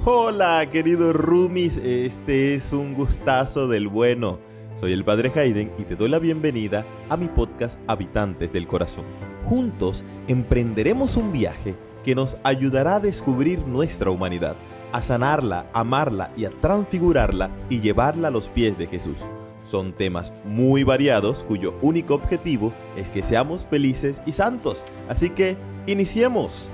Hola, queridos roomies, este es un gustazo del bueno. Soy el Padre Hayden y te doy la bienvenida a mi podcast Habitantes del Corazón. Juntos emprenderemos un viaje que nos ayudará a descubrir nuestra humanidad, a sanarla, amarla y a transfigurarla y llevarla a los pies de Jesús. Son temas muy variados cuyo único objetivo es que seamos felices y santos. Así que, iniciemos.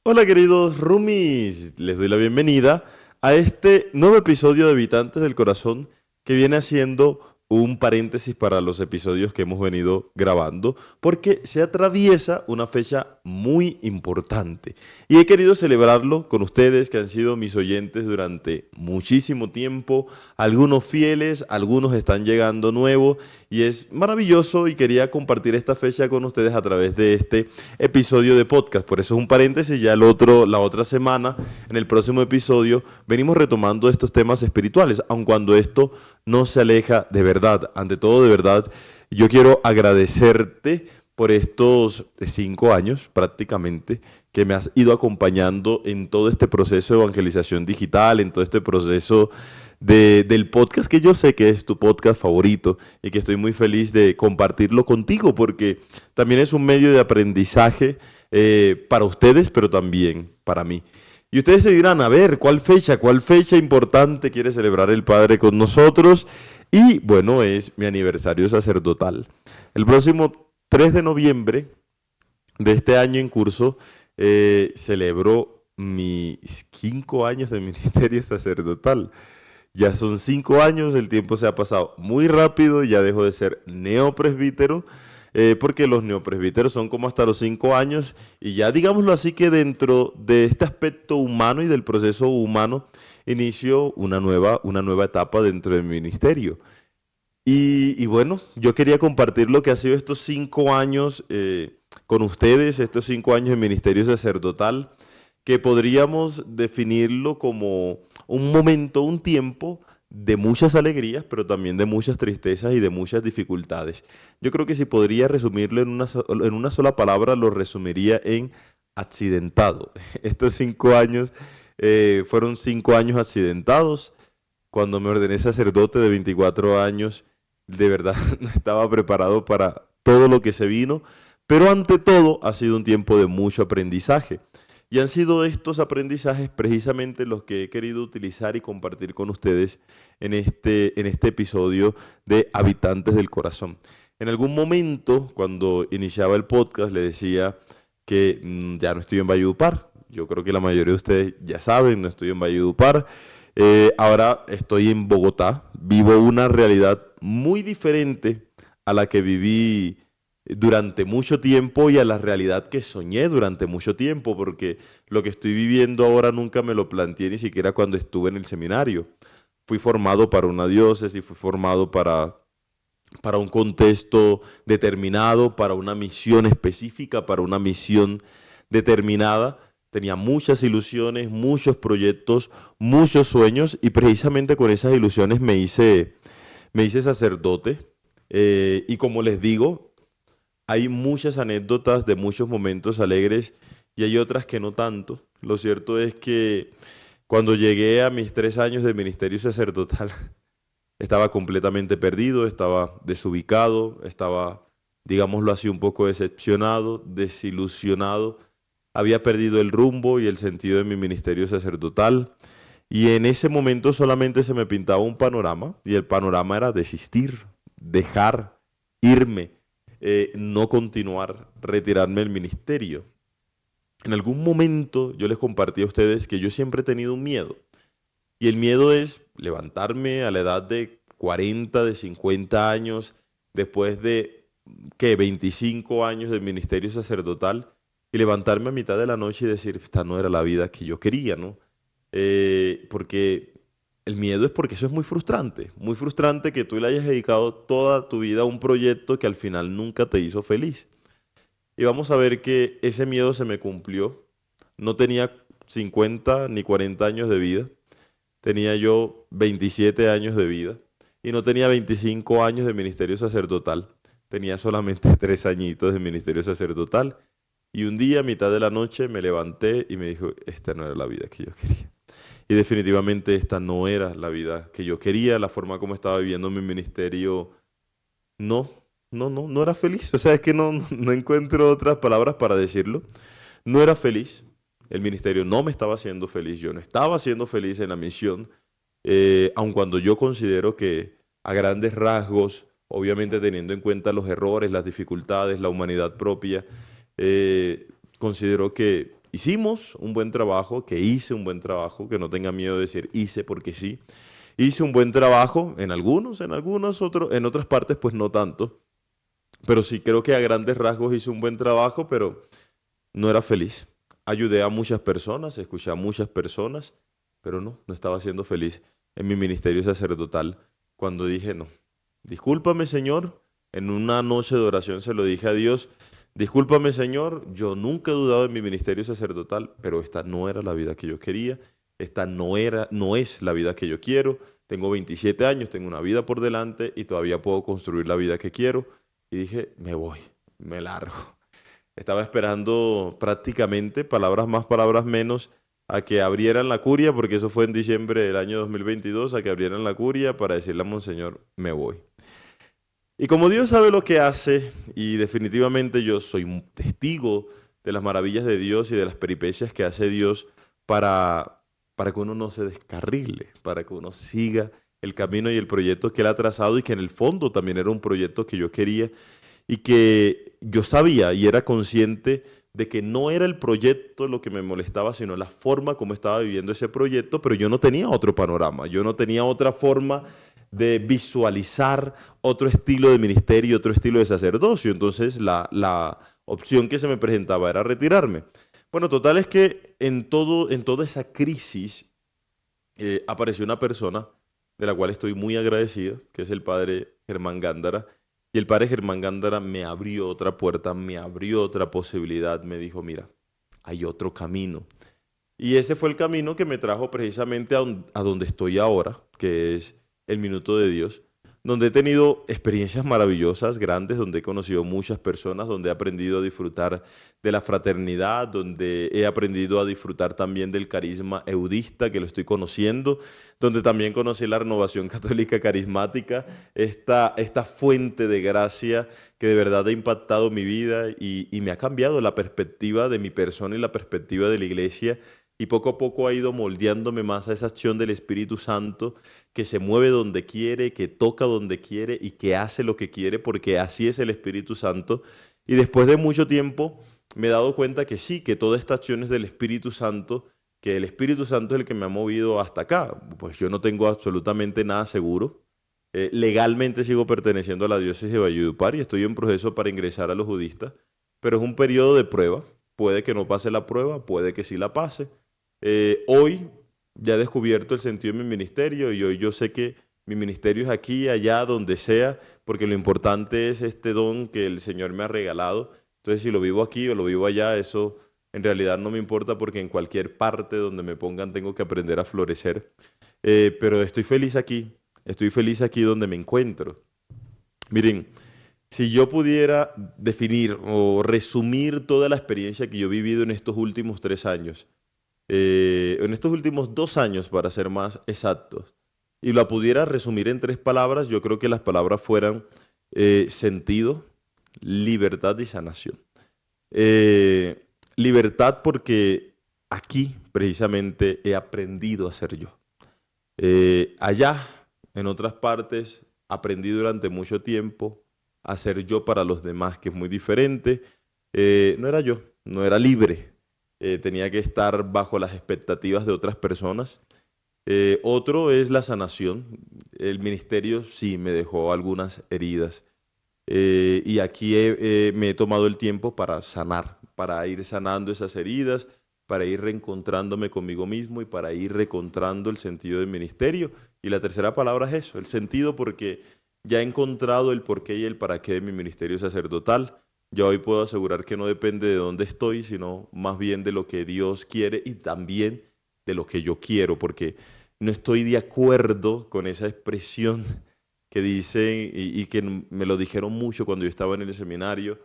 Hola queridos roomies, les doy la bienvenida a este nuevo episodio de Habitantes del Corazón que viene haciendo un paréntesis para los episodios que hemos venido grabando porque se atraviesa una fecha muy importante y he querido celebrarlo con ustedes que han sido mis oyentes durante muchísimo tiempo, algunos fieles, algunos están llegando nuevos y es maravilloso y quería compartir esta fecha con ustedes a través de este episodio de podcast. Por eso es un paréntesis, ya la otra semana, en el próximo episodio, venimos retomando estos temas espirituales, aun cuando esto no se aleja de verdad. Ante todo, de verdad, yo quiero agradecerte por estos 5 años prácticamente que me has ido acompañando en todo este proceso de evangelización digital, en todo este proceso del podcast que yo sé que es tu podcast favorito y que estoy muy feliz de compartirlo contigo porque también es un medio de aprendizaje para ustedes, pero también para mí. Y ustedes se dirán, a ver, cuál fecha importante quiere celebrar el Padre con nosotros? Y bueno, es mi aniversario sacerdotal. El próximo 3 de noviembre de este año en curso celebro mis 5 años de ministerio sacerdotal. Ya son 5 años, el tiempo se ha pasado muy rápido, ya dejo de ser neopresbítero, porque los neopresbíteros son como hasta los 5 años, y ya digámoslo así que dentro de este aspecto humano y del proceso humano, inicio una nueva etapa dentro del ministerio. Y bueno, yo quería compartir lo que ha sido estos 5 años con ustedes, estos 5 años en ministerio sacerdotal, que podríamos definirlo como un momento, un tiempo de muchas alegrías, pero también de muchas tristezas y de muchas dificultades. Yo creo que si podría resumirlo en una sola palabra, lo resumiría en accidentado. Estos 5 años fueron 5 años accidentados. Cuando me ordené sacerdote de 24 años, de verdad no estaba preparado para todo lo que se vino, pero ante todo ha sido un tiempo de mucho aprendizaje. Y han sido estos aprendizajes precisamente los que he querido utilizar y compartir con ustedes en este episodio de Habitantes del Corazón. En algún momento, cuando iniciaba el podcast, le decía que ya no estoy en Valledupar. Yo creo que la mayoría de ustedes ya saben, no estoy en Valledupar. Ahora estoy en Bogotá. Vivo una realidad muy diferente a la que viví durante mucho tiempo y a la realidad que soñé durante mucho tiempo, porque lo que estoy viviendo ahora nunca me lo planteé ni siquiera cuando estuve en el seminario. Fui formado para una diócesis, fui formado para un contexto determinado, para una misión específica, para una misión determinada. Tenía muchas ilusiones, muchos proyectos, muchos sueños y precisamente con esas ilusiones me hice sacerdote. Y como les digo, hay muchas anécdotas de muchos momentos alegres y hay otras que no tanto. Lo cierto es que cuando llegué a mis 3 años de ministerio sacerdotal, estaba completamente perdido, estaba desubicado, estaba, digámoslo así, un poco decepcionado, desilusionado. Había perdido el rumbo y el sentido de mi ministerio sacerdotal. Y en ese momento solamente se me pintaba un panorama y el panorama era desistir, dejar, irme, no continuar, retirarme del ministerio. En algún momento yo les compartí a ustedes que yo siempre he tenido un miedo. Y el miedo es levantarme a la edad de 40, de 50 años, después de, ¿qué?, 25 años de ministerio sacerdotal, y levantarme a mitad de la noche y decir, esta no era la vida que yo quería, ¿no? Porque el miedo es porque eso es muy frustrante que tú le hayas dedicado toda tu vida a un proyecto que al final nunca te hizo feliz. Y vamos a ver que ese miedo se me cumplió. No tenía 50 ni 40 años de vida. Tenía yo 27 años de vida y no tenía 25 años de ministerio sacerdotal. Tenía solamente 3 añitos de ministerio sacerdotal Y un día, a mitad de la noche, me levanté y me dijo, esta no era la vida que yo quería. Y definitivamente esta no era la vida que yo quería, la forma como estaba viviendo mi ministerio, no, no era feliz. O sea, es que no encuentro otras palabras para decirlo. No era feliz, el ministerio no me estaba haciendo feliz, yo no estaba siendo feliz en la misión, aun cuando yo considero que a grandes rasgos, obviamente teniendo en cuenta los errores, las dificultades, la humanidad propia, eh, considero que hicimos un buen trabajo, que hice un buen trabajo, que no tenga miedo de decir hice porque sí. Hice un buen trabajo en algunos otros, en otras partes pues no tanto, pero sí creo que a grandes rasgos hice un buen trabajo, pero no era feliz. Ayudé a muchas personas, escuché a muchas personas, pero no estaba siendo feliz en mi ministerio sacerdotal. Cuando dije, no, discúlpame Señor, en una noche de oración se lo dije a Dios, discúlpame Señor, yo nunca he dudado en mi ministerio sacerdotal, pero esta no era la vida que yo quería, esta no es la vida que yo quiero. Tengo 27 años, tengo una vida por delante y todavía puedo construir la vida que quiero. Y dije, me voy, me largo. Estaba esperando prácticamente, palabras más, palabras menos, a que abrieran la curia, porque eso fue en diciembre del año 2022, a que abrieran la curia para decirle a Monseñor, me voy. Y como Dios sabe lo que hace, y definitivamente yo soy un testigo de las maravillas de Dios y de las peripecias que hace Dios para que uno no se descarrile, para que uno siga el camino y el proyecto que Él ha trazado y que en el fondo también era un proyecto que yo quería y que yo sabía y era consciente de que no era el proyecto lo que me molestaba, sino la forma como estaba viviendo ese proyecto, pero yo no tenía otro panorama, yo no tenía otra forma de visualizar otro estilo de ministerio, otro estilo de sacerdocio. Entonces la opción que se me presentaba era retirarme. Bueno, total es que en toda esa crisis apareció una persona de la cual estoy muy agradecido, que es el padre Germán Gándara. Y el padre Germán Gándara me abrió otra puerta, me abrió otra posibilidad, me dijo, mira, hay otro camino. Y ese fue el camino que me trajo precisamente a donde estoy ahora, que es el Minuto de Dios, donde he tenido experiencias maravillosas, grandes, donde he conocido muchas personas, donde he aprendido a disfrutar de la fraternidad, donde he aprendido a disfrutar también del carisma eudista, que lo estoy conociendo, donde también conocí la renovación católica carismática, esta fuente de gracia que de verdad ha impactado mi vida y me ha cambiado la perspectiva de mi persona y la perspectiva de la iglesia. Y poco a poco ha ido moldeándome más a esa acción del Espíritu Santo que se mueve donde quiere, que toca donde quiere y que hace lo que quiere, porque así es el Espíritu Santo. Y después de mucho tiempo me he dado cuenta que sí, que toda esta acción es del Espíritu Santo, que el Espíritu Santo es el que me ha movido hasta acá. Pues yo no tengo absolutamente nada seguro. Legalmente sigo perteneciendo a la diócesis de Valledupar y estoy en proceso para ingresar a los judistas, pero es un periodo de prueba. Puede que no pase la prueba, puede que sí la pase. Hoy ya he descubierto el sentido de mi ministerio y hoy yo sé que mi ministerio es aquí, allá, donde sea, porque lo importante es este don que el Señor me ha regalado. Entonces, si lo vivo aquí o lo vivo allá, eso en realidad no me importa porque en cualquier parte donde me pongan tengo que aprender a florecer. Pero estoy feliz aquí donde me encuentro. Miren, si yo pudiera definir o resumir toda la experiencia que yo he vivido en estos últimos 3 años, en estos últimos 2 años, para ser más exactos, y la pudiera resumir en 3 palabras, yo creo que las palabras fueran sentido, libertad y sanación. Libertad porque aquí precisamente he aprendido a ser yo. Allá, en otras partes, aprendí durante mucho tiempo a ser yo para los demás, que es muy diferente. No era yo, no era libre. Tenía que estar bajo las expectativas de otras personas. Otro es la sanación. El ministerio sí me dejó algunas heridas. Y aquí me he tomado el tiempo para sanar, para ir sanando esas heridas, para ir reencontrándome conmigo mismo y para ir reencontrando el sentido del ministerio. Y la tercera palabra es eso, el sentido, porque ya he encontrado el porqué y el para qué de mi ministerio sacerdotal. Ya hoy puedo asegurar que no depende de dónde estoy, sino más bien de lo que Dios quiere y también de lo que yo quiero, porque no estoy de acuerdo con esa expresión que dicen y que me lo dijeron mucho cuando yo estaba en el seminario,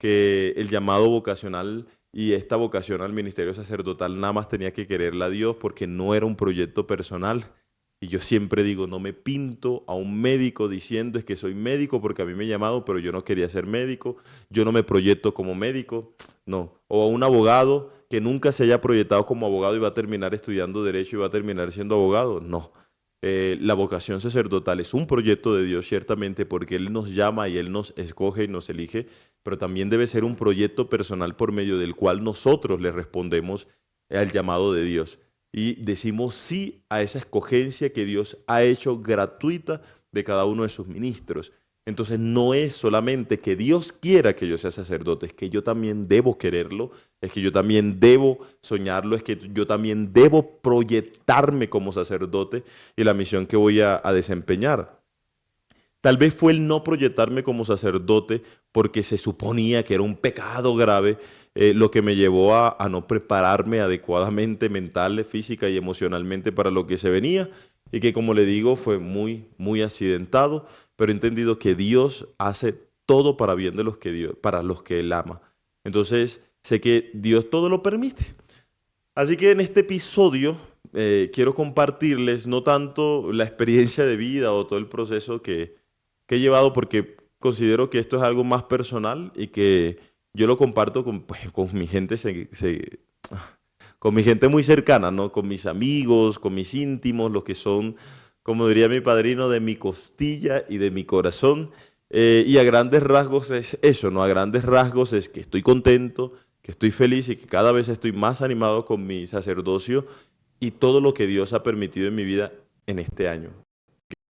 que el llamado vocacional y esta vocación al ministerio sacerdotal nada más tenía que quererla a Dios porque no era un proyecto personal. Y yo siempre digo, no me pinto a un médico diciendo es que soy médico porque a mí me he llamado, pero yo no quería ser médico, yo no me proyecto como médico, no. O a un abogado que nunca se haya proyectado como abogado y va a terminar estudiando derecho y va a terminar siendo abogado, no. La vocación sacerdotal es un proyecto de Dios, ciertamente, porque Él nos llama y Él nos escoge y nos elige, pero también debe ser un proyecto personal por medio del cual nosotros le respondemos al llamado de Dios y decimos sí a esa escogencia que Dios ha hecho gratuita de cada uno de sus ministros. Entonces no es solamente que Dios quiera que yo sea sacerdote, es que yo también debo quererlo, es que yo también debo soñarlo, es que yo también debo proyectarme como sacerdote y la misión que voy a desempeñar. Tal vez fue el no proyectarme como sacerdote porque se suponía que era un pecado grave, lo que me llevó a no prepararme adecuadamente mental, física y emocionalmente para lo que se venía y que, como le digo, fue muy, muy accidentado, pero he entendido que Dios hace todo para bien de para los que Él ama. Entonces, sé que Dios todo lo permite. Así que en este episodio quiero compartirles no tanto la experiencia de vida o todo el proceso que he llevado, porque considero que esto es algo más personal y que yo lo comparto con, pues, con mi gente, con mi gente muy cercana, ¿no? Con mis amigos, con mis íntimos, los que son, como diría mi padrino, de mi costilla y de mi corazón. Y a grandes rasgos es eso, ¿no? A grandes rasgos es que estoy contento, que estoy feliz y que cada vez estoy más animado con mi sacerdocio y todo lo que Dios ha permitido en mi vida en este año,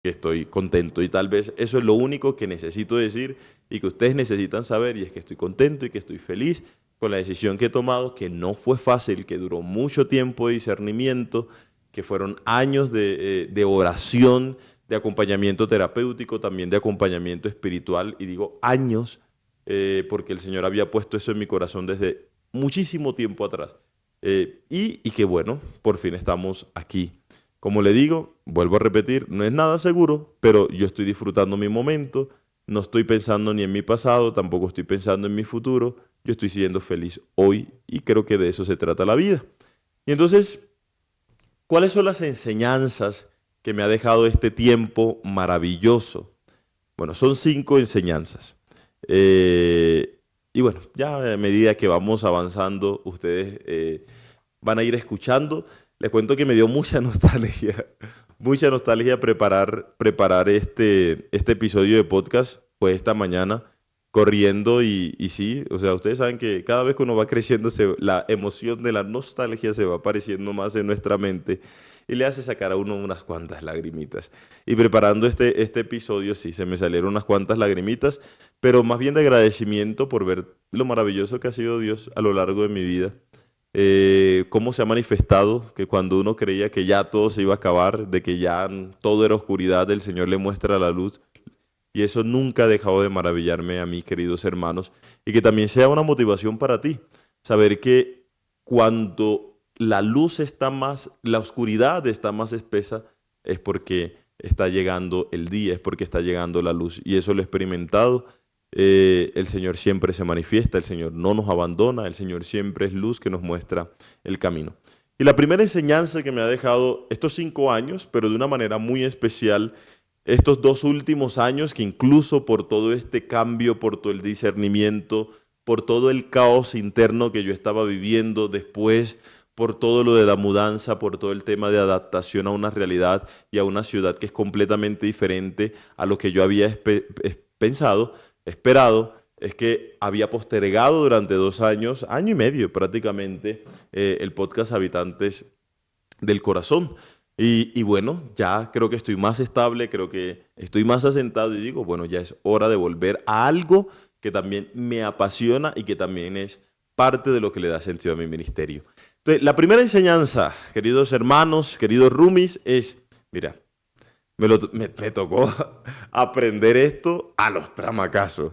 que estoy contento. Y tal vez eso es lo único que necesito decir y que ustedes necesitan saber, y es que estoy contento y que estoy feliz con la decisión que he tomado, que no fue fácil, que duró mucho tiempo de discernimiento, que fueron años de oración, de acompañamiento terapéutico, también de acompañamiento espiritual, y digo años, porque el Señor había puesto eso en mi corazón desde muchísimo tiempo atrás. Y que bueno, por fin estamos aquí. Como le digo, vuelvo a repetir, no es nada seguro, pero yo estoy disfrutando mi momento, no estoy pensando ni en mi pasado, tampoco estoy pensando en mi futuro, yo estoy siendo feliz hoy y creo que de eso se trata la vida. Y entonces, ¿cuáles son las enseñanzas que me ha dejado este tiempo maravilloso? Bueno, son 5 enseñanzas. Y bueno, ya a medida que vamos avanzando, ustedes van a ir escuchando. Les cuento que me dio mucha nostalgia preparar este episodio de podcast, pues esta mañana, corriendo y sí, o sea, ustedes saben que cada vez que uno va creciendo, la emoción de la nostalgia se va apareciendo más en nuestra mente y le hace sacar a uno unas cuantas lagrimitas. Y preparando este episodio, sí, se me salieron unas cuantas lagrimitas, pero más bien de agradecimiento por ver lo maravilloso que ha sido Dios a lo largo de mi vida. Cómo se ha manifestado que cuando uno creía que ya todo se iba a acabar, de que ya todo era oscuridad, el Señor le muestra la luz. Y eso nunca ha dejado de maravillarme a mí, queridos hermanos, y que también sea una motivación para ti, saber que cuando la luz está más, la oscuridad está más espesa, es porque está llegando el día, es porque está llegando la luz. Y eso lo he experimentado. El Señor siempre se manifiesta, el Señor no nos abandona, el Señor siempre es luz que nos muestra el camino. Y la primera enseñanza que me ha dejado estos 5 años, pero de una manera muy especial, estos 2 últimos años, que incluso por todo este cambio, por todo el discernimiento, por todo el caos interno que yo estaba viviendo después, por todo lo de la mudanza, por todo el tema de adaptación a una realidad y a una ciudad que es completamente diferente a lo que yo había pensado, esperado, es que había postergado durante 2 años, año y medio prácticamente, el podcast Habitantes del Corazón. Y bueno, ya creo que estoy más estable, creo que estoy más asentado y digo, bueno, ya es hora de volver a algo que también me apasiona y que también es parte de lo que le da sentido a mi ministerio. Entonces, la primera enseñanza, queridos hermanos, queridos roomies, es, mira, me tocó aprender esto a los tramacazos,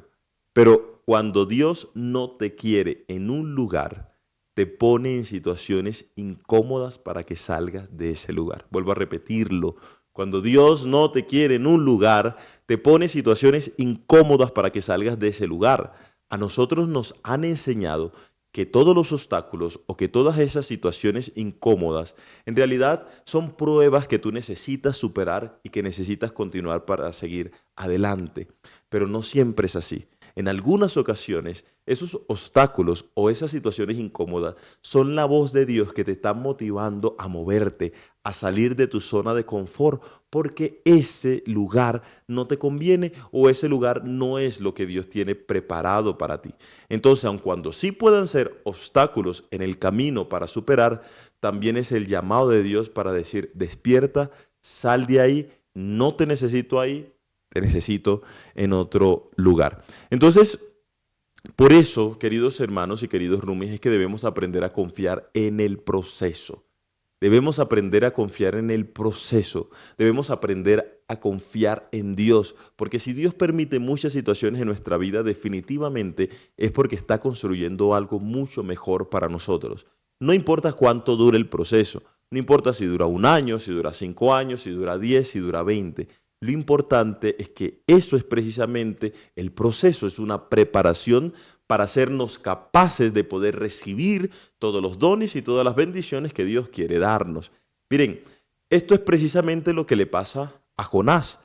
pero cuando Dios no te quiere en un lugar, te pone en situaciones incómodas para que salgas de ese lugar. Vuelvo a repetirlo. Cuando Dios no te quiere en un lugar, te pone en situaciones incómodas para que salgas de ese lugar. A nosotros nos han enseñado que todos los obstáculos o que todas esas situaciones incómodas en realidad son pruebas que tú necesitas superar y que necesitas continuar para seguir adelante. Pero no siempre es así. En algunas ocasiones, esos obstáculos o esas situaciones incómodas son la voz de Dios que te está motivando a moverte, a salir de tu zona de confort, porque ese lugar no te conviene o ese lugar no es lo que Dios tiene preparado para ti. Entonces, aun cuando sí puedan ser obstáculos en el camino para superar, también es el llamado de Dios para decir, despierta, sal de ahí, no te necesito ahí, te necesito en otro lugar. Entonces, por eso, queridos hermanos y queridos roomies, es que debemos aprender a confiar en el proceso. Debemos aprender a confiar en el proceso. Debemos aprender a confiar en Dios. Porque si Dios permite muchas situaciones en nuestra vida, definitivamente es porque está construyendo algo mucho mejor para nosotros. No importa cuánto dure el proceso. No importa si dura 1 año, si dura 5 años, si dura 10, si dura 20. Lo importante es que eso es precisamente el proceso. Es una preparación para hacernos capaces de poder recibir todos los dones y todas las bendiciones que Dios quiere darnos. Miren, esto es precisamente lo que le pasa a Jonás.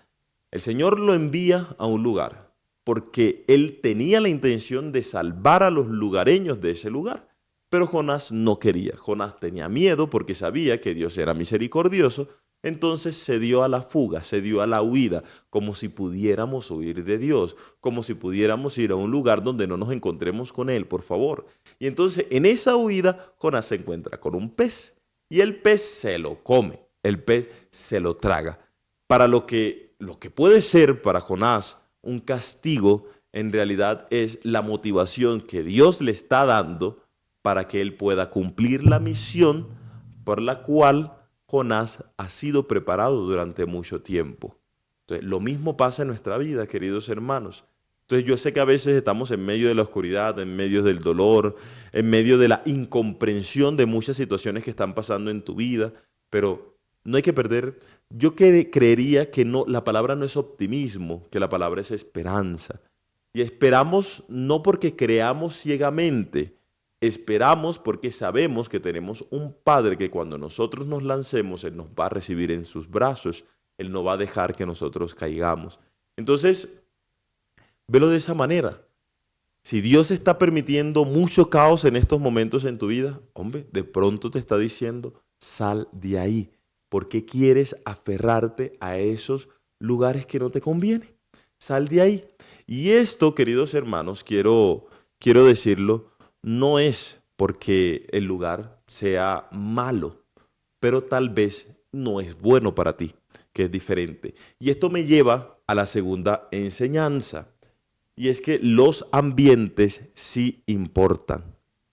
El Señor lo envía a un lugar porque él tenía la intención de salvar a los lugareños de ese lugar. Pero Jonás no quería. Jonás tenía miedo porque sabía que Dios era misericordioso. Entonces se dio a la fuga, se dio a la huida, como si pudiéramos huir de Dios, como si pudiéramos ir a un lugar donde no nos encontremos con Él, por favor. Y entonces en esa huida, Jonás se encuentra con un pez y el pez se lo come, el pez se lo traga. Para lo que puede ser para Jonás un castigo, en realidad es la motivación que Dios le está dando para que él pueda cumplir la misión por la cual Jonás ha sido preparado durante mucho tiempo. Entonces, lo mismo pasa en nuestra vida, queridos hermanos. Entonces, yo sé que a veces estamos en medio de la oscuridad, en medio del dolor, en medio de la incomprensión de muchas situaciones que están pasando en tu vida, pero no hay que perder. Yo creería que no, la palabra no es optimismo, que la palabra es esperanza. Y esperamos no porque creamos ciegamente, esperamos porque sabemos que tenemos un Padre que cuando nosotros nos lancemos, Él nos va a recibir en sus brazos. Él no va a dejar que nosotros caigamos. Entonces, velo de esa manera. Si Dios está permitiendo mucho caos en estos momentos en tu vida, hombre, de pronto te está diciendo, sal de ahí. ¿Por qué quieres aferrarte a esos lugares que no te convienen? Sal de ahí. Y esto, queridos hermanos, quiero decirlo, no es porque el lugar sea malo, pero tal vez no es bueno para ti, que es diferente. Y esto me lleva a la segunda enseñanza, y es que los ambientes sí importan.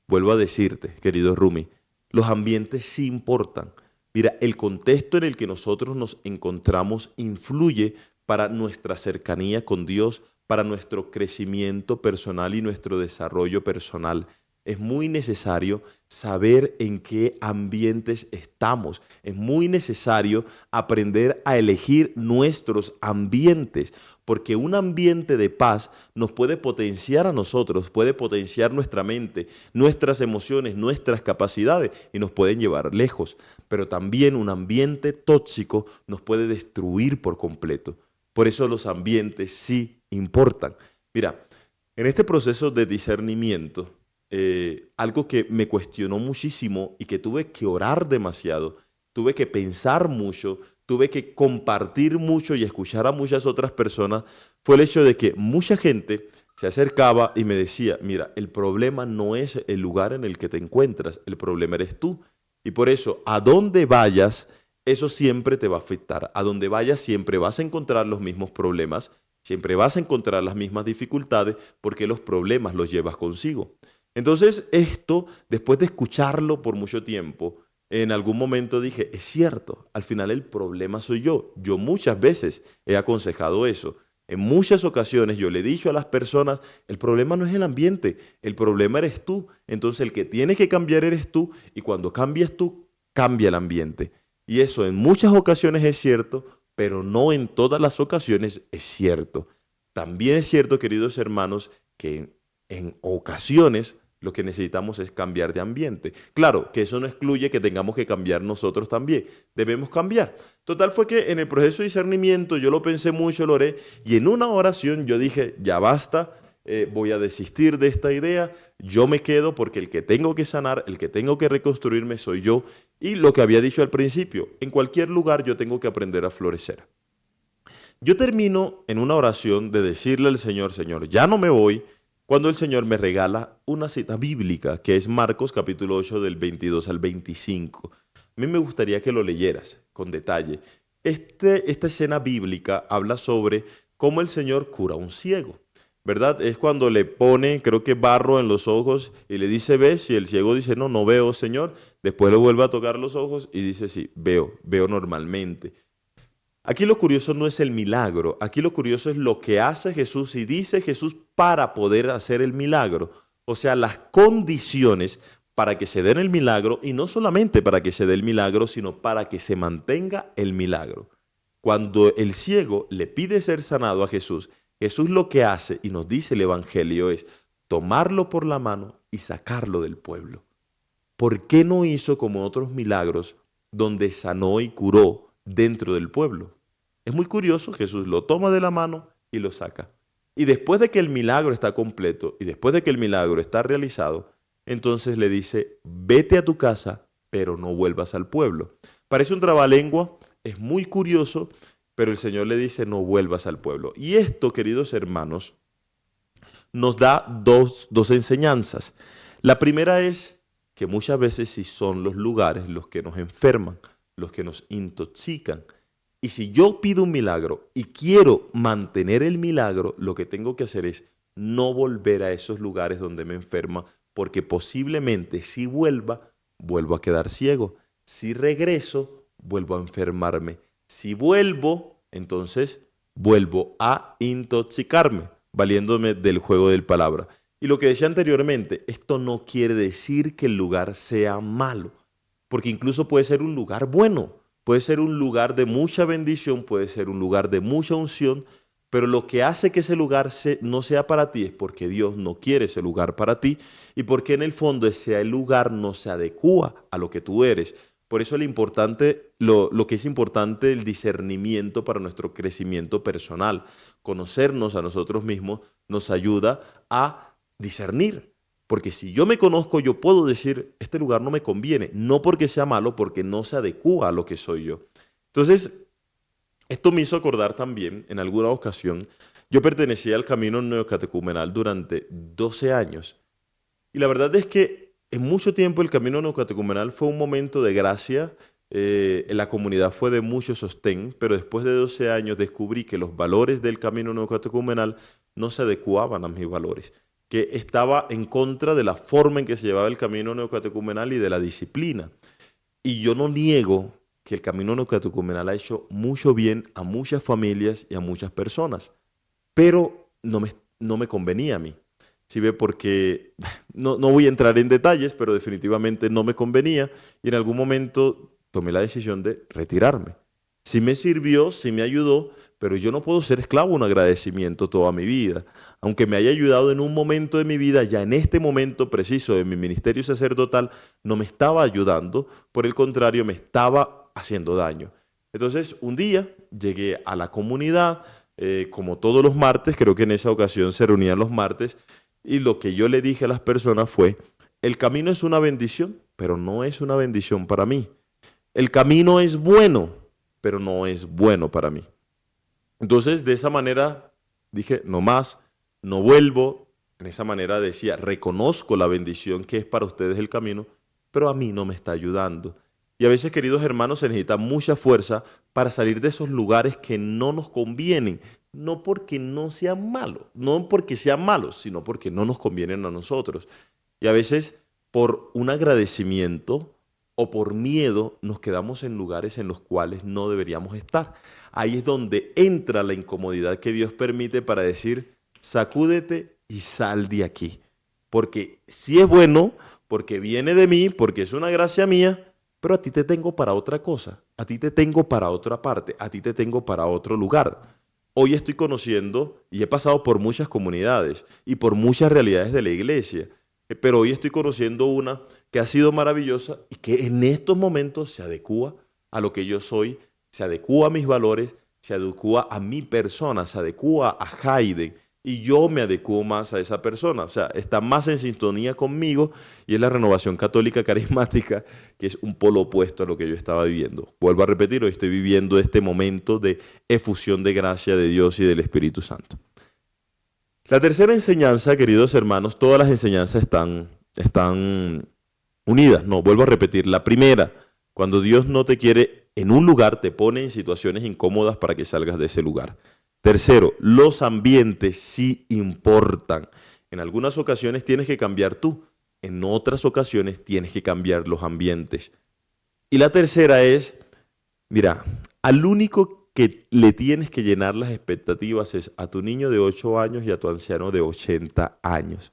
Vuelvo a decirte, querido Rumi, los ambientes sí importan. Mira, el contexto en el que nosotros nos encontramos influye para nuestra cercanía con Dios, para nuestro crecimiento personal y nuestro desarrollo personal. Es muy necesario saber en qué ambientes estamos. Es muy necesario aprender a elegir nuestros ambientes, porque un ambiente de paz nos puede potenciar a nosotros, puede potenciar nuestra mente, nuestras emociones, nuestras capacidades y nos pueden llevar lejos. Pero también un ambiente tóxico nos puede destruir por completo. Por eso los ambientes sí importan. Mira, en este proceso de discernimiento, algo que me cuestionó muchísimo y que tuve que orar demasiado, tuve que pensar mucho, tuve que compartir mucho y escuchar a muchas otras personas, fue el hecho de que mucha gente se acercaba y me decía, mira, el problema no es el lugar en el que te encuentras, el problema eres tú. Y por eso, a donde vayas, eso siempre te va a afectar. A donde vayas siempre vas a encontrar los mismos problemas, siempre vas a encontrar las mismas dificultades porque los problemas los llevas consigo. Entonces esto, después de escucharlo por mucho tiempo, en algún momento dije, es cierto, al final el problema soy yo. Yo muchas veces he aconsejado eso. En muchas ocasiones yo le he dicho a las personas, el problema no es el ambiente, el problema eres tú. Entonces el que tiene que cambiar eres tú y cuando cambias tú, cambia el ambiente. Y eso en muchas ocasiones es cierto, pero no en todas las ocasiones es cierto. También es cierto, queridos hermanos, que en ocasiones lo que necesitamos es cambiar de ambiente. Claro, que eso no excluye que tengamos que cambiar nosotros también. Debemos cambiar. Total fue que en el proceso de discernimiento yo lo pensé mucho, lo oré, y en una oración yo dije, ya basta, voy a desistir de esta idea, yo me quedo porque el que tengo que sanar, el que tengo que reconstruirme soy yo. Y lo que había dicho al principio, en cualquier lugar yo tengo que aprender a florecer. Yo termino en una oración de decirle al Señor, Señor, ya no me voy, cuando el Señor me regala una cita bíblica, que es Marcos capítulo 8 del 22 al 25. A mí me gustaría que lo leyeras con detalle. Esta escena bíblica habla sobre cómo el Señor cura a un ciego, ¿verdad? Es cuando le pone, creo que barro en los ojos y le dice, ¿ves? Y el ciego dice, no, no veo, Señor. Después le vuelve a tocar los ojos y dice, sí, veo normalmente. Aquí lo curioso no es el milagro, aquí lo curioso es lo que hace Jesús y dice Jesús para poder hacer el milagro. O sea, las condiciones para que se den el milagro, y no solamente para que se dé el milagro, sino para que se mantenga el milagro. Cuando el ciego le pide ser sanado a Jesús, Jesús lo que hace, y nos dice el Evangelio, es tomarlo por la mano y sacarlo del pueblo. ¿Por qué no hizo como otros milagros donde sanó y curó dentro del pueblo? Es muy curioso, Jesús lo toma de la mano y lo saca. Y después de que el milagro está completo y después de que el milagro está realizado, entonces le dice, vete a tu casa, pero no vuelvas al pueblo. Parece un trabalengua, es muy curioso, pero el Señor le dice, no vuelvas al pueblo. Y esto, queridos hermanos, nos da dos enseñanzas. La primera es que muchas veces sí son los lugares los que nos enferman, los que nos intoxican. Y si yo pido un milagro y quiero mantener el milagro, lo que tengo que hacer es no volver a esos lugares donde me enferma, porque posiblemente si vuelvo a quedar ciego. Si regreso, vuelvo a enfermarme. Si vuelvo, entonces vuelvo a intoxicarme, valiéndome del juego del palabra. Y lo que decía anteriormente, esto no quiere decir que el lugar sea malo, porque incluso puede ser un lugar bueno. Puede ser un lugar de mucha bendición, puede ser un lugar de mucha unción, pero lo que hace que ese lugar no sea para ti es porque Dios no quiere ese lugar para ti y porque en el fondo ese lugar no se adecúa a lo que tú eres. Por eso lo que es importante, el discernimiento para nuestro crecimiento personal. Conocernos a nosotros mismos nos ayuda a discernir. Porque si yo me conozco, yo puedo decir, este lugar no me conviene, no porque sea malo, porque no se adecúa a lo que soy yo. Entonces, esto me hizo acordar también, en alguna ocasión, yo pertenecía al camino neocatecumenal durante 12 años. Y la verdad es que en mucho tiempo el camino neocatecumenal fue un momento de gracia, la comunidad fue de mucho sostén, pero después de 12 años descubrí que los valores del camino neocatecumenal no se adecuaban a mis valores, que estaba en contra de la forma en que se llevaba el camino neocatecumenal y de la disciplina. Y yo no niego que el camino neocatecumenal ha hecho mucho bien a muchas familias y a muchas personas, pero no me convenía a mí. ¿Sí ve? Porque no voy a entrar en detalles, pero definitivamente no me convenía y en algún momento tomé la decisión de retirarme. Sí me sirvió, sí me ayudó, pero yo no puedo ser esclavo de un agradecimiento toda mi vida. Aunque me haya ayudado en un momento de mi vida, ya en este momento preciso de mi ministerio sacerdotal, no me estaba ayudando, por el contrario, me estaba haciendo daño. Entonces, un día llegué a la comunidad, como todos los martes, creo que en esa ocasión se reunían los martes, y lo que yo le dije a las personas fue, el camino es una bendición, pero no es una bendición para mí. El camino es bueno, pero no es bueno para mí. Entonces, de esa manera dije, no más, no vuelvo. En esa manera decía, reconozco la bendición que es para ustedes el camino, pero a mí no me está ayudando. Y a veces, queridos hermanos, se necesita mucha fuerza para salir de esos lugares que no nos convienen. No porque no sean malos, no porque sean malos, sino porque no nos convienen a nosotros. Y a veces, por un agradecimiento o por miedo, nos quedamos en lugares en los cuales no deberíamos estar. Ahí es donde entra la incomodidad que Dios permite para decir, sacúdete y sal de aquí. Porque si es bueno, porque viene de mí, porque es una gracia mía, pero a ti te tengo para otra cosa, a ti te tengo para otra parte, a ti te tengo para otro lugar. hoy estoy conociendo y he pasado por muchas comunidades y por muchas realidades de la iglesia, pero hoy estoy conociendo una que ha sido maravillosa y que en estos momentos se adecúa a lo que yo soy, se adecúa a mis valores, se adecúa a mi persona, se adecúa a Hayden y yo me adecuo más a esa persona. O sea, está más en sintonía conmigo y es la renovación católica carismática, que es un polo opuesto a lo que yo estaba viviendo. Vuelvo a repetir, hoy estoy viviendo este momento de efusión de gracia de Dios y del Espíritu Santo. La tercera enseñanza, queridos hermanos, todas las enseñanzas están unidas. No, vuelvo a repetir. La primera, cuando Dios no te quiere en un lugar, te pone en situaciones incómodas para que salgas de ese lugar. Tercero, los ambientes sí importan. En algunas ocasiones tienes que cambiar tú, en otras ocasiones tienes que cambiar los ambientes. Y la tercera es, mira, al único que le tienes que llenar las expectativas es a tu niño de 8 años y a tu anciano de 80 años.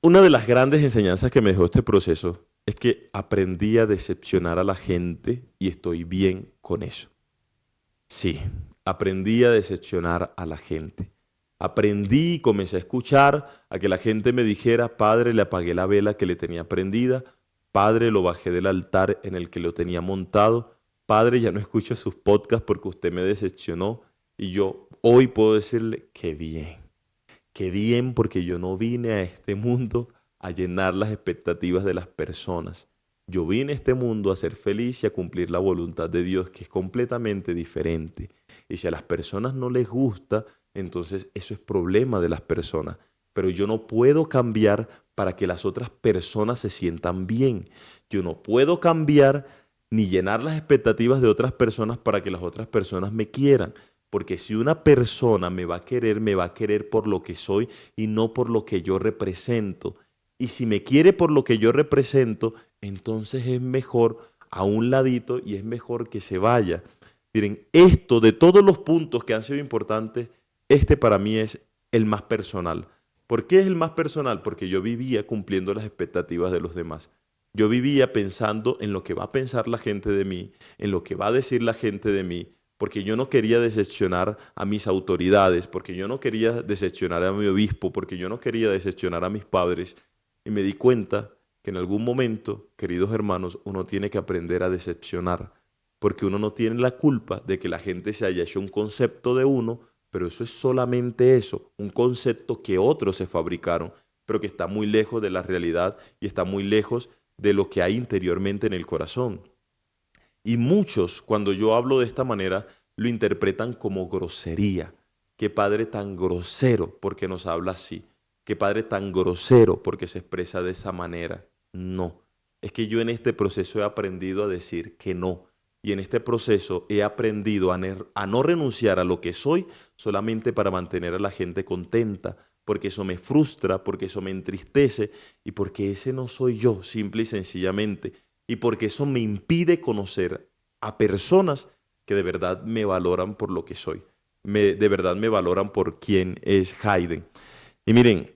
Una de las grandes enseñanzas que me dejó este proceso es que aprendí a decepcionar a la gente y estoy bien con eso. Sí, aprendí a decepcionar a la gente. Aprendí y comencé a escuchar a que la gente me dijera, padre, le apagué la vela que le tenía prendida, padre, lo bajé del altar en el que lo tenía montado, padre, ya no escucho sus podcasts porque usted me decepcionó. Y yo hoy puedo decirle, qué bien porque yo no vine a este mundo a llenar las expectativas de las personas. Yo vine a este mundo a ser feliz y a cumplir la voluntad de Dios, que es completamente diferente. Y si a las personas no les gusta, entonces eso es problema de las personas. Pero yo no puedo cambiar para que las otras personas se sientan bien. Yo no puedo cambiar ni llenar las expectativas de otras personas para que las otras personas me quieran. Porque si una persona me va a querer por lo que soy y no por lo que yo represento. Y si me quiere por lo que yo represento, entonces es mejor a un ladito y es mejor que se vaya. Miren, esto de todos los puntos que han sido importantes, este para mí es el más personal. ¿Por qué es el más personal? Porque yo vivía cumpliendo las expectativas de los demás. Yo vivía pensando en lo que va a pensar la gente de mí, en lo que va a decir la gente de mí, porque yo no quería decepcionar a mis autoridades, porque yo no quería decepcionar a mi obispo, porque yo no quería decepcionar a mis padres. Y me di cuenta que en algún momento, queridos hermanos, uno tiene que aprender a decepcionar, porque uno no tiene la culpa de que la gente se haya hecho un concepto de uno, pero eso es solamente eso, un concepto que otros se fabricaron, pero que está muy lejos de la realidad y está muy lejos de lo que hay interiormente en el corazón. Y muchos, cuando yo hablo de esta manera, lo interpretan como grosería. Qué padre tan grosero porque nos habla así. Qué padre tan grosero porque se expresa de esa manera. No, es que yo en este proceso he aprendido a decir que no. Y en este proceso he aprendido a no renunciar a lo que soy solamente para mantener a la gente contenta, porque eso me frustra, porque eso me entristece y porque ese no soy yo, simple y sencillamente. Y porque eso me impide conocer a personas que de verdad me valoran por lo que soy. De verdad me valoran por quién es Hayden. Y miren,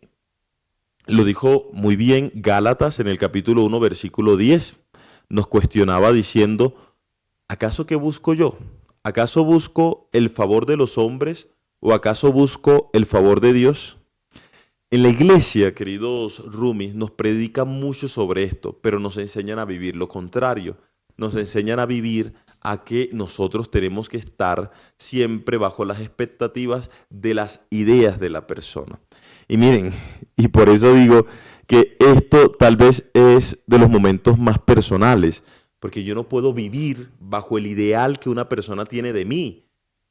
lo dijo muy bien Gálatas en el capítulo 1, versículo 10. Nos cuestionaba diciendo, ¿acaso qué busco yo? ¿Acaso busco el favor de los hombres o acaso busco el favor de Dios? En la iglesia, queridos roomies, nos predican mucho sobre esto, pero nos enseñan a vivir lo contrario. Nos enseñan a vivir a que nosotros tenemos que estar siempre bajo las expectativas de las ideas de la persona. Y miren, y por eso digo que esto tal vez es de los momentos más personales, porque yo no puedo vivir bajo el ideal que una persona tiene de mí.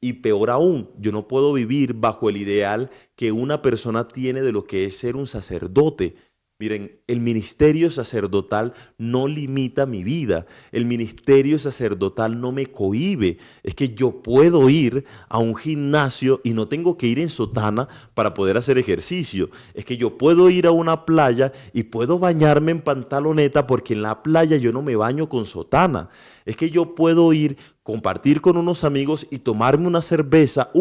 Y peor aún, yo no puedo vivir bajo el ideal que una persona tiene de lo que es ser un sacerdote. Miren, el ministerio sacerdotal no limita mi vida. El ministerio sacerdotal no me cohíbe. Es que yo puedo ir a un gimnasio y no tengo que ir en sotana para poder hacer ejercicio. Es que yo puedo ir a una playa y puedo bañarme en pantaloneta porque en la playa yo no me baño con sotana. Es que yo puedo ir compartir con unos amigos y tomarme una cerveza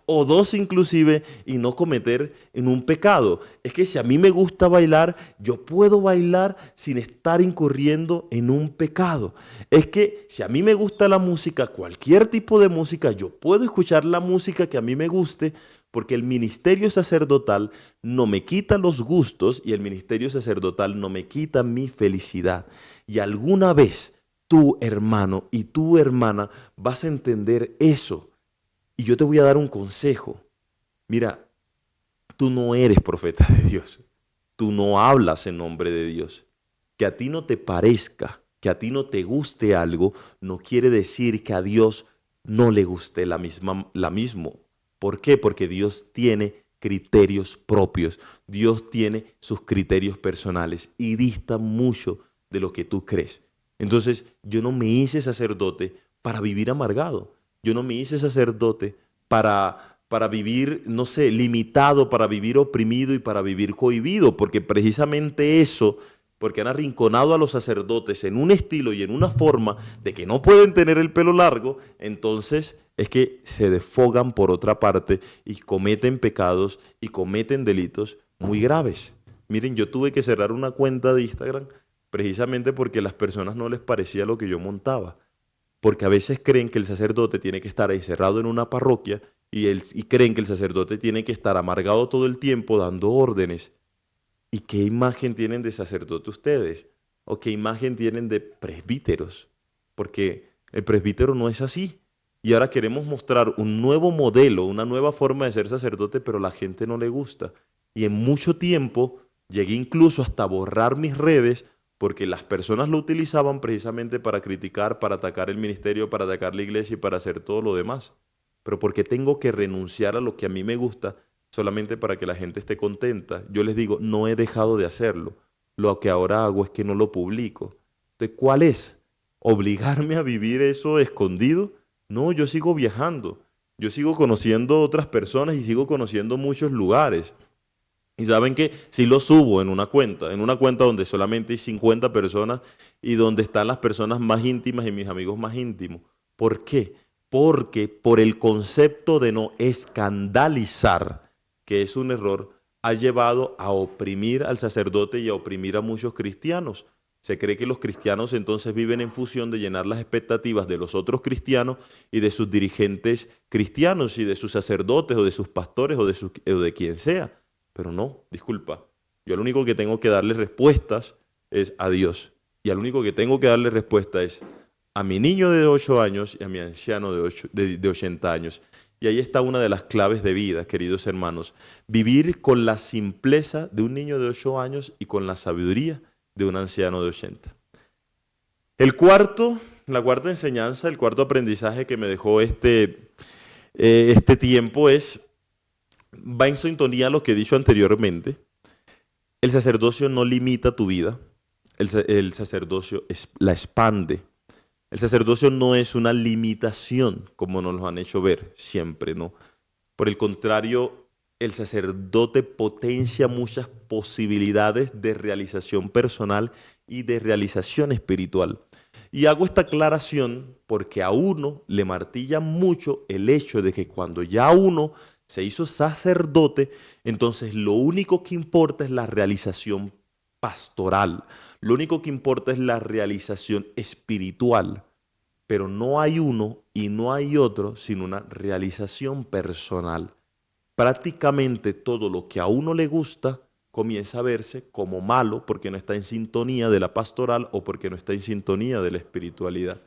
o dos inclusive, y no cometer en un pecado. Es que si a mí me gusta bailar, yo puedo bailar sin estar incurriendo en un pecado. Es que si a mí me gusta la música, cualquier tipo de música, yo puedo escuchar la música que a mí me guste, porque el ministerio sacerdotal no me quita los gustos y el ministerio sacerdotal no me quita mi felicidad. Y alguna vez tú, hermano, y tú, hermana, vas a entender eso. Y yo te voy a dar un consejo. Mira, tú no eres profeta de Dios. Tú no hablas en nombre de Dios. Que a ti no te parezca, que a ti no te guste algo, no quiere decir que a Dios no le guste la mismo. ¿Por qué? Porque Dios tiene criterios propios. Dios tiene sus criterios personales y dista mucho de lo que tú crees. Entonces, yo no me hice sacerdote para vivir amargado. Yo no me hice sacerdote para vivir, no sé, limitado, para vivir oprimido y para vivir cohibido, porque precisamente eso, porque han arrinconado a los sacerdotes en un estilo y en una forma de que no pueden tener el pelo largo, entonces es que se desfogan por otra parte y cometen pecados y cometen delitos muy graves. Miren, yo tuve que cerrar una cuenta de Instagram precisamente porque a las personas no les parecía lo que yo montaba. Porque a veces creen que el sacerdote tiene que estar encerrado en una parroquia y creen que el sacerdote tiene que estar amargado todo el tiempo dando órdenes. ¿Y qué imagen tienen de sacerdote ustedes? ¿O qué imagen tienen de presbíteros? Porque el presbítero no es así. Y ahora queremos mostrar un nuevo modelo, una nueva forma de ser sacerdote, pero a la gente no le gusta. Y en mucho tiempo llegué incluso hasta borrar mis redes porque las personas lo utilizaban precisamente para criticar, para atacar el ministerio, para atacar la iglesia y para hacer todo lo demás. Pero ¿por qué tengo que renunciar a lo que a mí me gusta solamente para que la gente esté contenta? Yo les digo, no he dejado de hacerlo. Lo que ahora hago es que no lo publico. Entonces, ¿cuál es? ¿Obligarme a vivir eso escondido? No, yo sigo viajando. Yo sigo conociendo otras personas y sigo conociendo muchos lugares. Y saben que si lo subo en una cuenta donde solamente hay 50 personas y donde están las personas más íntimas y mis amigos más íntimos. ¿Por qué? Porque por el concepto de no escandalizar, que es un error, ha llevado a oprimir al sacerdote y a oprimir a muchos cristianos. Se cree que los cristianos entonces viven en función de llenar las expectativas de los otros cristianos y de sus dirigentes cristianos y de sus sacerdotes o de sus pastores o de quien sea. Pero no, disculpa, yo al único que tengo que darle respuestas es a Dios. Y al único que tengo que darle respuesta es a mi niño de 8 años y a mi anciano de 80 años. Y ahí está una de las claves de vida, queridos hermanos. Vivir con la simpleza de un niño de 8 años y con la sabiduría de un anciano de 80. La cuarta enseñanza, el cuarto aprendizaje que me dejó este tiempo va en sintonía a lo que he dicho anteriormente. El sacerdocio no limita tu vida, el sacerdocio la expande. El sacerdocio no es una limitación, como nos lo han hecho ver siempre, ¿no? Por el contrario, el sacerdote potencia muchas posibilidades de realización personal y de realización espiritual. Y hago esta aclaración porque a uno le martilla mucho el hecho de que cuando ya uno se hizo sacerdote, entonces lo único que importa es la realización pastoral, lo único que importa es la realización espiritual, pero no hay uno y no hay otro sin una realización personal. Prácticamente todo lo que a uno le gusta comienza a verse como malo porque no está en sintonía de la pastoral o porque no está en sintonía de la espiritualidad.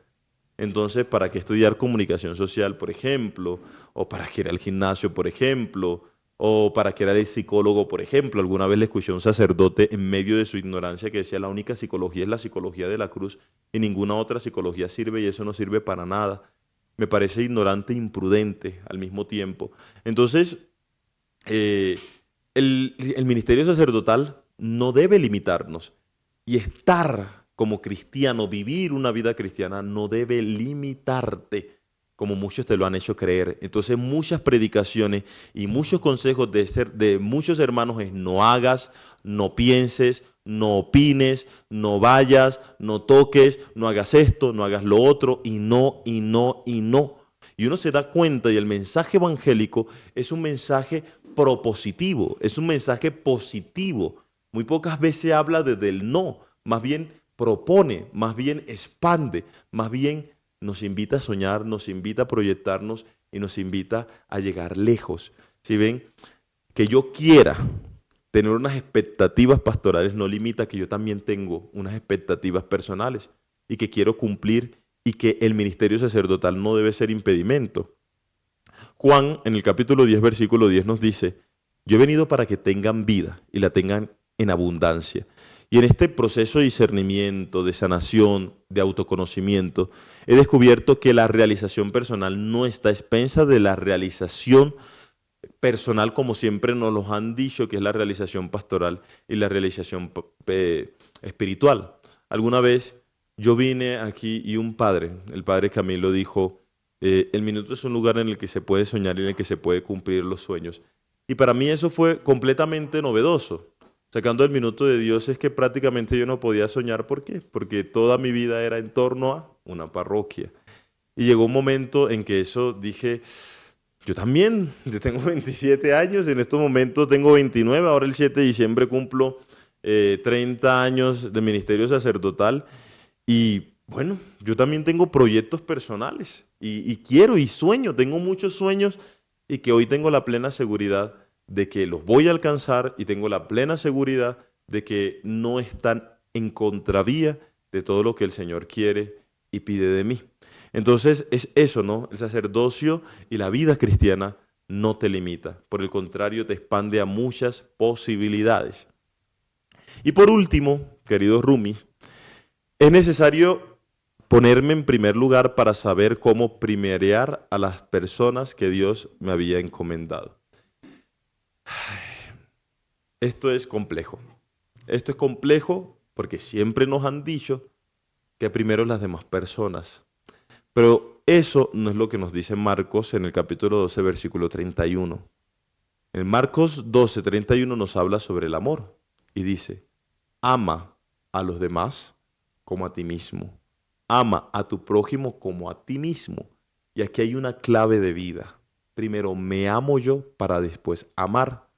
Entonces, ¿para qué estudiar comunicación social, por ejemplo? ¿O para qué ir al gimnasio, por ejemplo? ¿O para qué ir al psicólogo, por ejemplo? Alguna vez le escuché a un sacerdote en medio de su ignorancia que decía la única psicología es la psicología de la cruz y ninguna otra psicología sirve y eso no sirve para nada. Me parece ignorante e imprudente al mismo tiempo. Entonces, el ministerio sacerdotal no debe limitarnos y estar como cristiano, vivir una vida cristiana no debe limitarte como muchos te lo han hecho creer. Entonces muchas predicaciones y muchos consejos de muchos hermanos es no hagas, no pienses, no opines, no vayas, no toques, no hagas esto, no hagas lo otro, y no, y no, y no. Y uno se da cuenta y el mensaje evangélico es un mensaje propositivo, es un mensaje positivo. Muy pocas veces habla desde el no, más bien propone, más bien expande, más bien nos invita a soñar, nos invita a proyectarnos y nos invita a llegar lejos. Si ven, que yo quiera tener unas expectativas pastorales no limita que yo también tengo unas expectativas personales y que quiero cumplir y que el ministerio sacerdotal no debe ser impedimento. Juan, en el capítulo 10, versículo 10 nos dice, yo he venido para que tengan vida y la tengan en abundancia. Y en este proceso de discernimiento, de sanación, de autoconocimiento, he descubierto que la realización personal no está a expensa de la realización personal, como siempre nos lo han dicho, que es la realización pastoral y la realización espiritual. Alguna vez yo vine aquí y un padre, el padre Camilo, dijo, el minuto es un lugar en el que se puede soñar y en el que se puede cumplir los sueños. Y para mí eso fue completamente novedoso. Sacando el minuto de Dios es que prácticamente yo no podía soñar. ¿Por qué? Porque toda mi vida era en torno a una parroquia. Y llegó un momento en que eso dije, yo también, yo tengo 27 años, en estos momentos tengo 29, ahora el 7 de diciembre cumplo 30 años de ministerio sacerdotal y bueno, yo también tengo proyectos personales y quiero y sueño, tengo muchos sueños y que hoy tengo la plena seguridad de que los voy a alcanzar y tengo la plena seguridad de que no están en contravía de todo lo que el Señor quiere y pide de mí. Entonces es eso, ¿no? El sacerdocio y la vida cristiana no te limita. Por el contrario, te expande a muchas posibilidades. Y por último, queridos Rumis, es necesario ponerme en primer lugar para saber cómo primerear a las personas que Dios me había encomendado. Esto es complejo. Esto es complejo porque siempre nos han dicho que primero las demás personas. Pero eso no es lo que nos dice Marcos en el capítulo 12, versículo 31. En Marcos 12, 31 nos habla sobre el amor y dice, ama a los demás como a ti mismo. Ama a tu prójimo como a ti mismo. Y aquí hay una clave de vida. Primero me amo yo para después amar.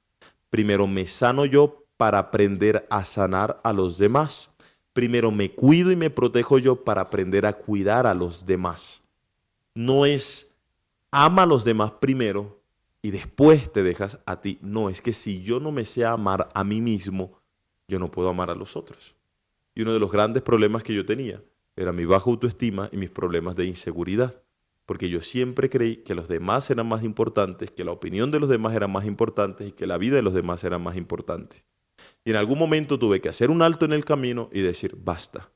Primero me sano yo para aprender a sanar a los demás. Primero me cuido y me protejo yo para aprender a cuidar a los demás. No es ama a los demás primero y después te dejas a ti. No, es que si yo no me sé amar a mí mismo, yo no puedo amar a los otros. Y uno de los grandes problemas que yo tenía era mi baja autoestima y mis problemas de inseguridad. Porque yo siempre creí que los demás eran más importantes, que la opinión de los demás era más importante y que la vida de los demás era más importante. Y en algún momento tuve que hacer un alto en el camino y decir, basta,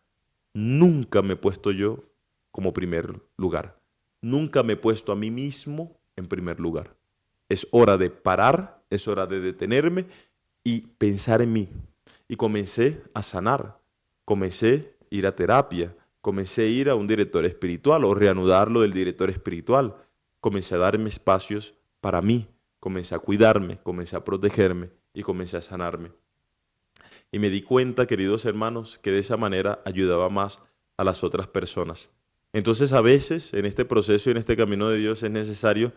nunca me he puesto yo como primer lugar. Nunca me he puesto a mí mismo en primer lugar. Es hora de parar, es hora de detenerme y pensar en mí. Y comencé a sanar, comencé a ir a terapia, comencé a ir a un director espiritual o reanudar lo del director espiritual. Comencé a darme espacios para mí, comencé a cuidarme, comencé a protegerme y comencé a sanarme. Y me di cuenta, queridos hermanos, que de esa manera ayudaba más a las otras personas. Entonces a veces en este proceso y en este camino de Dios es necesario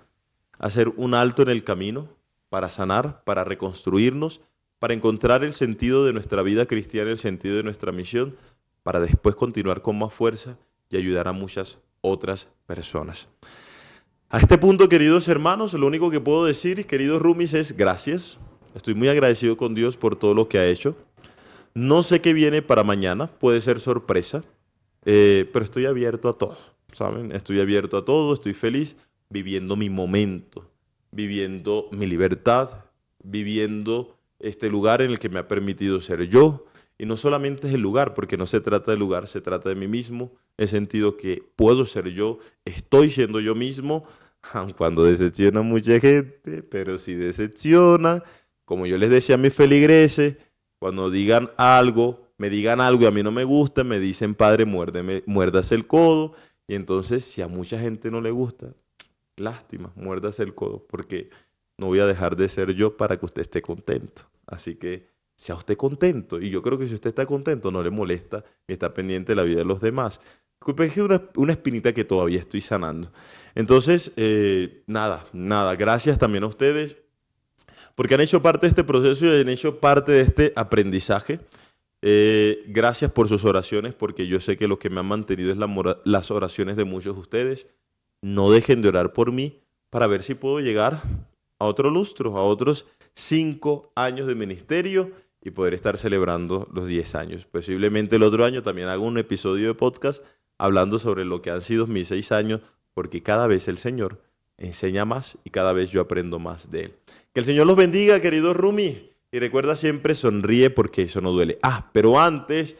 hacer un alto en el camino para sanar, para reconstruirnos, para encontrar el sentido de nuestra vida cristiana, el sentido de nuestra misión, para después continuar con más fuerza y ayudar a muchas otras personas. A este punto, queridos hermanos, lo único que puedo decir, queridos Rumis, es gracias. Estoy muy agradecido con Dios por todo lo que ha hecho. No sé qué viene para mañana, puede ser sorpresa, pero estoy abierto a todo, ¿saben? Estoy abierto a todo, estoy feliz viviendo mi momento, viviendo mi libertad, viviendo este lugar en el que me ha permitido ser yo. Y no solamente es el lugar, porque no se trata del lugar, se trata de mí mismo. He sentido que puedo ser yo, estoy siendo yo mismo, aun cuando decepciona a mucha gente, pero si decepciona, como yo les decía a mis feligreses, cuando digan algo, me digan algo y a mí no me gusta, me dicen, padre, muérdase el codo. Y entonces, si a mucha gente no le gusta, lástima, muérdase el codo, porque no voy a dejar de ser yo para que usted esté contento. Así que sea usted contento. Y yo creo que si usted está contento, no le molesta y está pendiente de la vida de los demás. Es una espinita que todavía estoy sanando. Entonces, nada, gracias también a ustedes porque han hecho parte de este proceso y han hecho parte de este aprendizaje. Gracias por sus oraciones, porque yo sé que lo que me han mantenido es las oraciones de muchos de ustedes. No dejen de orar por mí para ver si puedo llegar a otro lustro, a otros 5 años de ministerio y poder estar celebrando los 10 años. Posiblemente el otro año también hago un episodio de podcast hablando sobre lo que han sido mis 6 años, porque cada vez el Señor enseña más y cada vez yo aprendo más de Él. Que el Señor los bendiga, queridos Rumi. Y recuerda siempre, sonríe porque eso no duele. Pero antes,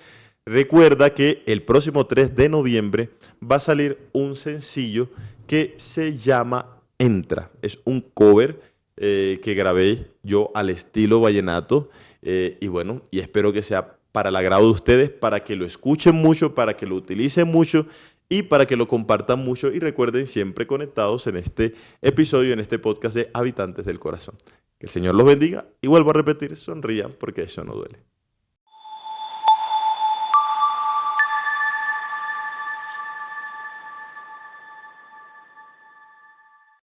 recuerda que el próximo 3 de noviembre va a salir un sencillo que se llama Entra. Es un cover que grabé yo al estilo vallenato. Y bueno, y espero que sea para el agrado de ustedes, para que lo escuchen mucho, para que lo utilicen mucho y para que lo compartan mucho. Y recuerden siempre conectados en este episodio, en este podcast de Habitantes del Corazón. Que el Señor los bendiga y vuelvo a repetir, sonrían porque eso no duele.